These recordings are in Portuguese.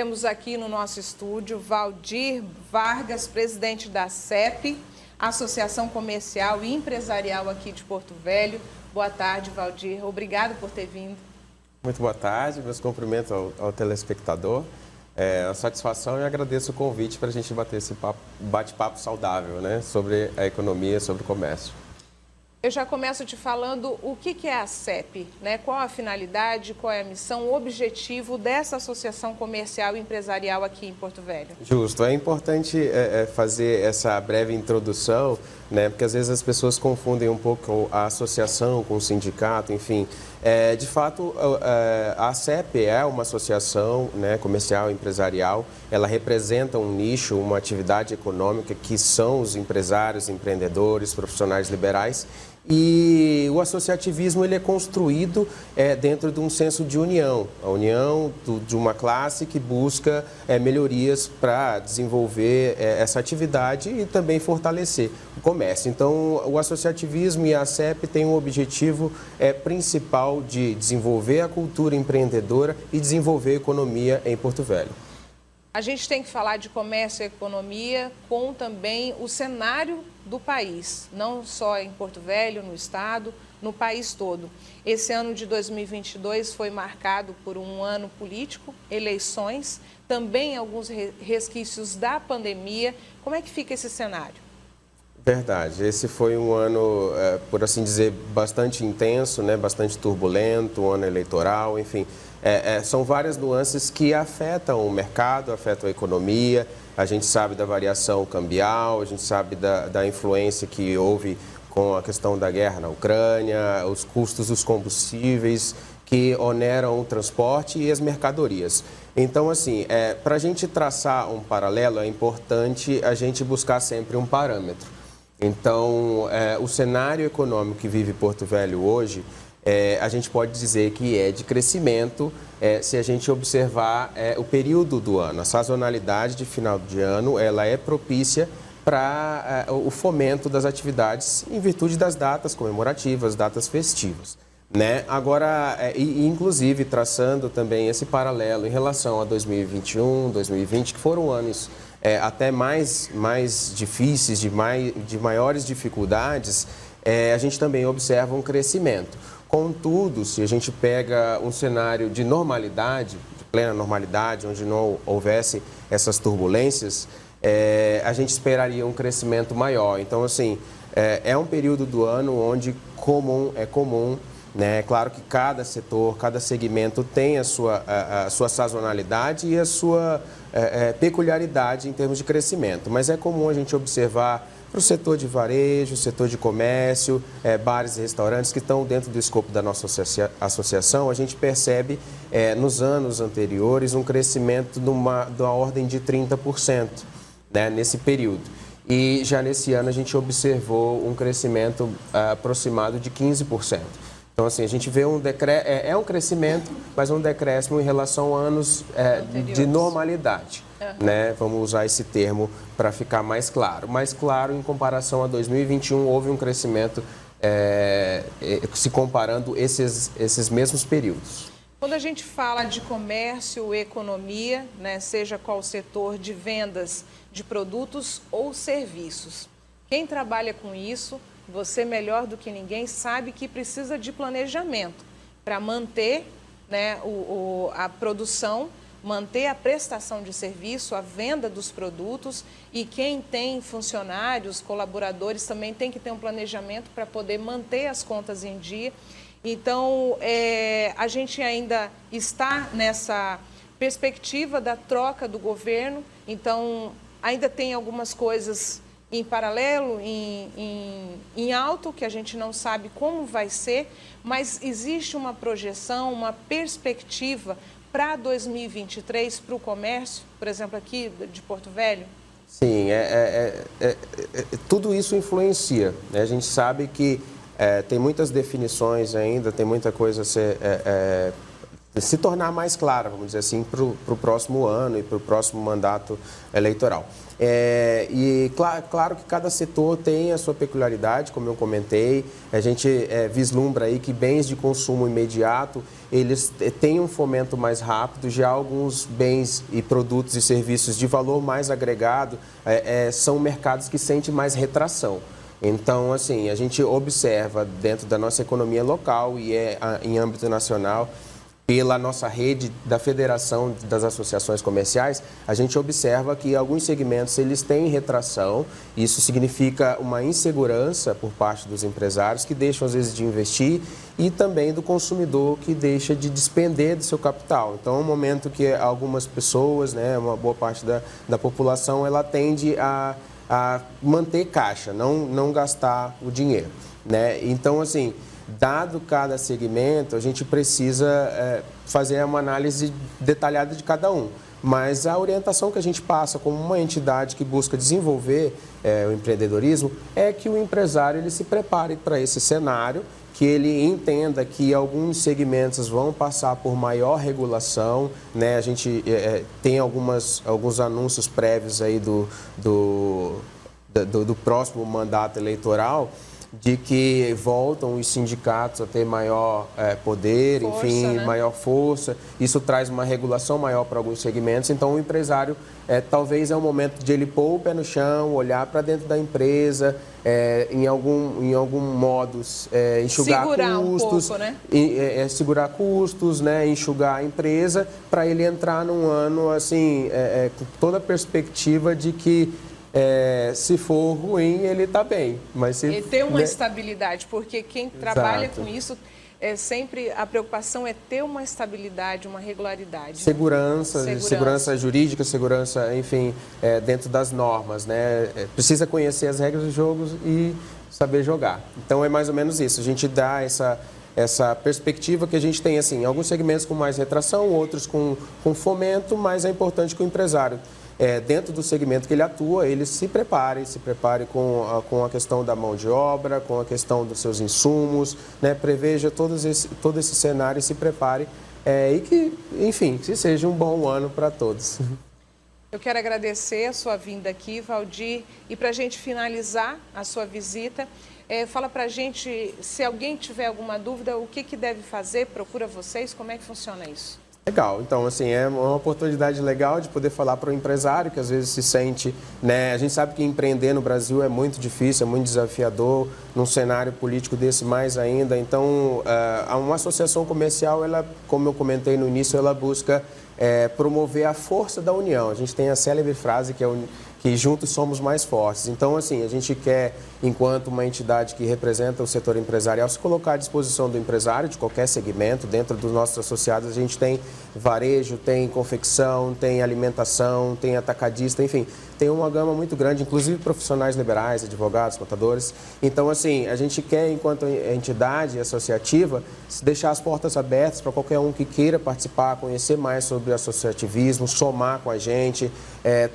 Temos aqui no nosso estúdio Valdir Vargas, presidente da ACEP, Associação Comercial e Empresarial aqui de Porto Velho. Boa tarde, Valdir. Obrigado por ter vindo. Muito boa tarde, meus cumprimentos ao telespectador. É uma satisfação e agradeço o convite para a gente bater esse bate-papo saudável, né, sobre a economia, sobre o comércio. Eu já começo te falando o que é a ACEP, né? Qual a finalidade, qual é a missão, o objetivo dessa associação comercial e empresarial aqui em Porto Velho. Justo, é importante fazer essa breve introdução, né? Porque às vezes as pessoas confundem um pouco a associação com o sindicato, enfim. De fato, a ACEP é uma associação, né, comercial e empresarial, ela representa um nicho, uma atividade econômica que são os empresários, empreendedores, profissionais liberais. E o associativismo ele é construído dentro de um senso de união, a união de uma classe que busca melhorias para desenvolver essa atividade e também fortalecer o comércio. Então, o associativismo e a ACEP têm um objetivo principal de desenvolver a cultura empreendedora e desenvolver a economia em Porto Velho. A gente tem que falar de comércio e economia com também o cenário do país, não só em Porto Velho, no estado, no país todo. Esse ano de 2022 foi marcado por um ano político, eleições, também alguns resquícios da pandemia. Como é que fica esse cenário? Verdade, esse foi um ano, por assim dizer, bastante intenso, né? Bastante turbulento, um ano eleitoral, enfim. São várias nuances que afetam o mercado, afetam a economia. A gente sabe da variação cambial, a gente sabe da influência que houve com a questão da guerra na Ucrânia, os custos dos combustíveis que oneram o transporte e as mercadorias. Então, assim, para a gente traçar um paralelo, é importante a gente buscar sempre um parâmetro. Então, o cenário econômico que vive Porto Velho hoje, a gente pode dizer que é de crescimento se a gente observar o período do ano. A sazonalidade de final de ano ela é propícia para o fomento das atividades em virtude das datas comemorativas, datas festivas. Né? Agora, inclusive traçando também esse paralelo em relação a 2021, 2020, que foram anos até mais difíceis, de maiores dificuldades, a gente também observa um crescimento. Contudo, se a gente pega um cenário de normalidade, de plena normalidade, onde não houvesse essas turbulências, a gente esperaria um crescimento maior. Então, assim, é um período do ano onde é comum, né? É claro que cada setor, cada segmento tem a sua sazonalidade e a sua peculiaridade em termos de crescimento, mas é comum a gente observar para o setor de varejo, setor de comércio, bares e restaurantes que estão dentro do escopo da nossa associação, a gente percebe nos anos anteriores um crescimento da ordem de 30%, né, nesse período. E já nesse ano a gente observou um crescimento aproximado de 15%. Então, assim, a gente vê um crescimento, mas um decréscimo em relação a anos de normalidade. Né? Vamos usar esse termo para ficar mais claro. Mais claro, em comparação a 2021, houve um crescimento se comparando esses mesmos períodos. Quando a gente fala de comércio, economia, né, seja qual o setor de vendas de produtos ou serviços, quem trabalha com isso, você melhor do que ninguém sabe que precisa de planejamento para manter, né, a produção, manter a prestação de serviço, a venda dos produtos, e quem tem funcionários, colaboradores também tem que ter um planejamento para poder manter as contas em dia. Então, a gente ainda está nessa perspectiva da troca do governo, então ainda tem algumas coisas em paralelo, em alto, que a gente não sabe como vai ser, mas existe uma projeção, uma perspectiva para 2023 para o comércio, por exemplo, aqui de Porto Velho? Sim, tudo isso influencia, né? A gente sabe que tem muitas definições ainda, tem muita coisa a se tornar mais clara, vamos dizer assim, para o próximo ano e para o próximo mandato eleitoral. Claro que cada setor tem a sua peculiaridade, como eu comentei. A gente vislumbra aí que bens de consumo imediato, eles têm um fomento mais rápido. Já alguns bens e produtos e serviços de valor mais agregado são mercados que sentem mais retração. Então, assim, a gente observa dentro da nossa economia local e em âmbito nacional, pela nossa rede da Federação das Associações Comerciais, a gente observa que alguns segmentos eles têm retração. Isso significa uma insegurança por parte dos empresários que deixam às vezes de investir e também do consumidor que deixa de despender do seu capital. Então, é um momento que algumas pessoas, né, uma boa parte da população, ela tende a manter caixa, não gastar o dinheiro, né? Então, assim, dado cada segmento, a gente precisa fazer uma análise detalhada de cada um. Mas a orientação que a gente passa como uma entidade que busca desenvolver o empreendedorismo é que o empresário ele se prepare para esse cenário, que ele entenda que alguns segmentos vão passar por maior regulação, né? A gente tem alguns anúncios prévios aí do próximo mandato eleitoral, de que voltam os sindicatos a ter maior poder, força, enfim, né? maior força. Isso traz uma regulação maior para alguns segmentos. Então, o empresário, talvez é o momento de ele pôr o pé no chão, olhar para dentro da empresa, em algum modo, enxugar segurar custos, um pouco, né? Segurar custos, né? Enxugar a empresa, para ele entrar num ano assim, com toda a perspectiva de que se for ruim, ele está bem. Mas se, E ter uma né? estabilidade, porque quem trabalha Exato. com isso, sempre a preocupação é ter uma estabilidade, uma regularidade. Segurança jurídica, segurança, enfim, dentro das normas, né? Precisa conhecer as regras do jogo e saber jogar. Então, é mais ou menos isso. A gente dá essa perspectiva que a gente tem, assim, alguns segmentos com mais retração, outros com fomento, mas é importante que o empresário, dentro do segmento que ele atua, ele se prepare com a questão da mão de obra, com a questão dos seus insumos, né? Preveja todo esse cenário e se prepare, e que, enfim, que seja um bom ano para todos. Eu quero agradecer a sua vinda aqui, Valdir, e para a gente finalizar a sua visita, fala para a gente, se alguém tiver alguma dúvida, o que deve fazer, procura vocês, como é que funciona isso? Legal, então assim, é uma oportunidade legal de poder falar para o empresário que às vezes se sente, né? A gente sabe que empreender no Brasil é muito difícil, é muito desafiador, num cenário político desse mais ainda. Então, uma associação comercial, ela, como eu comentei no início, ela busca promover a força da união. A gente tem a célebre frase que juntos somos mais fortes. Então, assim, a gente quer, enquanto uma entidade que representa o setor empresarial, se colocar à disposição do empresário de qualquer segmento. Dentro dos nossos associados, a gente tem varejo, tem confecção, tem alimentação, tem atacadista, enfim, tem uma gama muito grande, inclusive profissionais liberais, advogados, contadores. Então, assim, a gente quer, enquanto entidade associativa, deixar as portas abertas para qualquer um que queira participar, conhecer mais sobre associativismo, somar com a gente,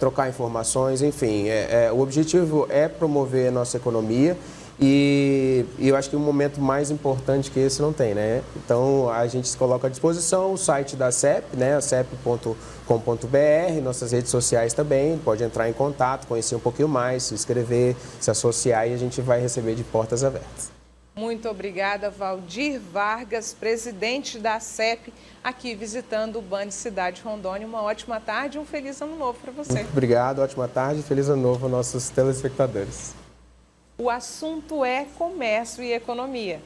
trocar informações, enfim. O objetivo é promover a nossa economia e eu acho que um momento mais importante que esse não tem, né? Então, a gente se coloca à disposição, o site da CEP, né? cep.com.br, nossas redes sociais também, pode entrar em contato, conhecer um pouquinho mais, se inscrever, se associar e a gente vai receber de portas abertas. Muito obrigada, Valdir Vargas, presidente da CEP, aqui visitando o Band Cidade Rondônia. Uma ótima tarde e um feliz ano novo para você. Muito obrigado, ótima tarde e feliz ano novo aos nossos telespectadores. O assunto é comércio e economia.